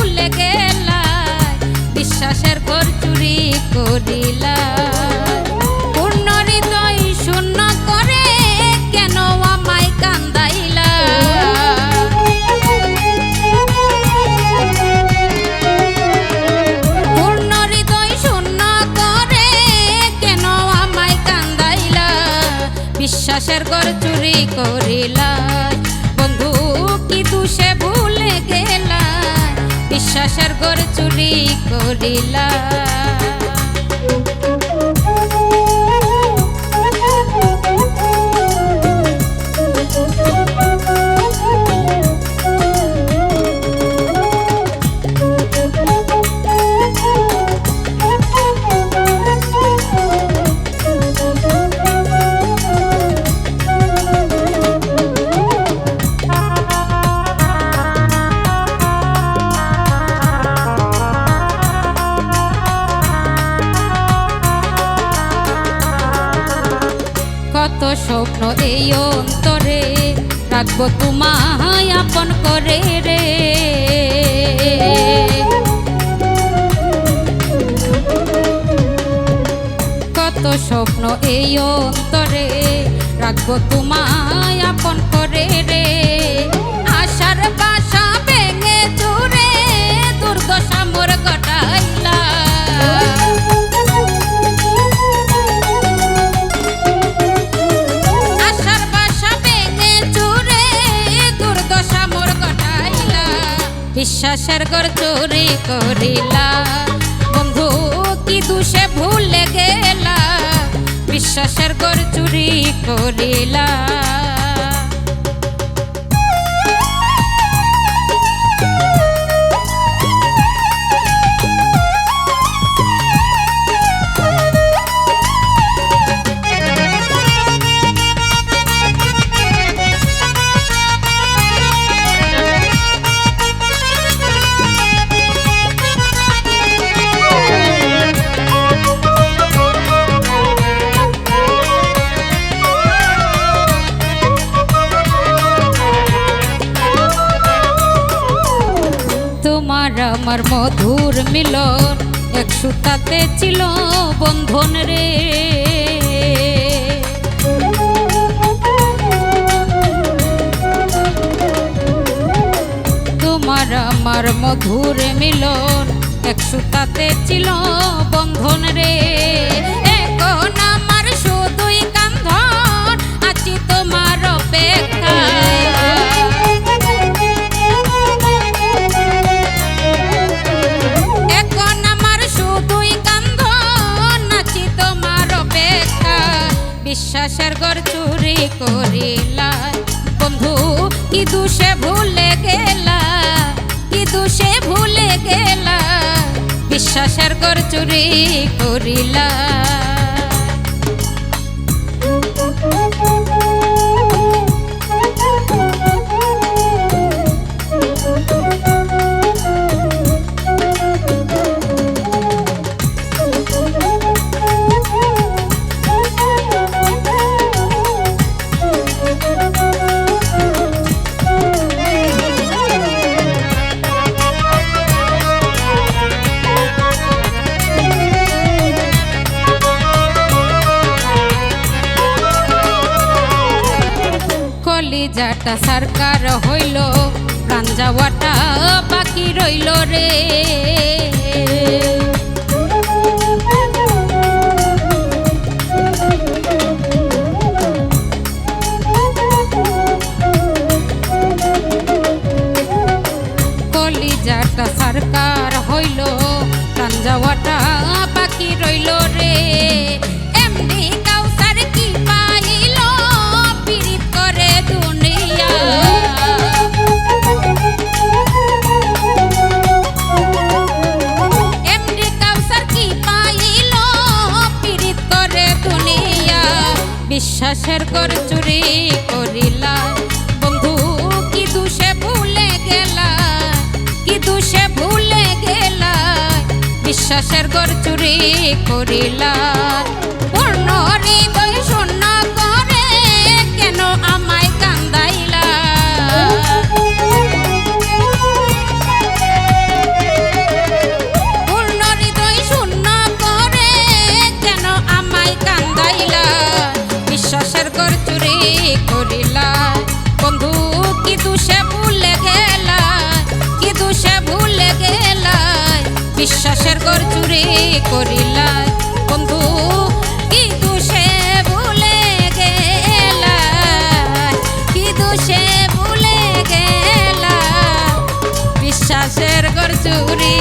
ভুলে গেলা, বিশ্বাসের ঘর চুরি করিলা। পূর্ণ হৃদয় শূন্য করে কেন আমায় কান্দাইলা। পূর্ণ হৃদয় শূন্য করে কেন আমায় কান্দাইলা, বিশ্বাসের ঘর চুরি করিলা। বন্ধু কি দোষে ভুলে গেলা, বিশ্বাসের ঘর চুরি করিলা। কত স্বপ্ন এই অন্তরে, রাখবো তোমায় আপন করে রে। কত স্বপ্ন এই অন্তরে, রাখবো তোমায় আপন করে রে। আশার বাসা ভেঙে চুরে দুর্দশা মোর ঘটাইলা। বিশ্বাসের ঘর চুরি করিলা। বন্ধু কি দোষে ভুলে গেলা, বিশ্বাসের ঘর চুরি করিলা। তোমার আমার মধুর মিলন, এক সুতাতে ছিল বন্ধন রে। তোমার আমার মধুর মিলন, এক সুতাতে ছিল বন্ধন রে। এখন আমার শুধুই কান্ধন, আছি তোমার অপেক্ষায়। বিশ্বাসের ঘর চুরি করিলা। বন্ধু কি দোষে ভুলে গেলা, কি দোষে ভুলে গেলা, বিশ্বাসের ঘর চুরি করিলা। কলিজাটা সরকার হইল, প্রাণ যাওয়াটা বাকি রইল রে। কলিজাটা সরকার হইল, প্রাণ যাওয়াটা বাকি রইল রে। এমনি কাউসার কি পাইল, পীড়িত করে দুনিয়া। এমনি কাউসার কি পাইল, পীড়িত করে দুনিয়া। বিশ্বাসের ঘর চুরি করিলা। বন্ধু কি দোষে ভুলে গেলা, কি দোষে ভুলে গেলা, বিশ্বাসের ঘর চুরি করিলা। পূর্ণ হৃদয় শূন্য করে কেন আমায় কান্দাইলা। বিশ্বাসের ঘর চুরি করিলা বন্ধু কি দোষে ভুলে গেলা কি দোষে ভুলে গেলা বিশ্বাসের ঘর চুরি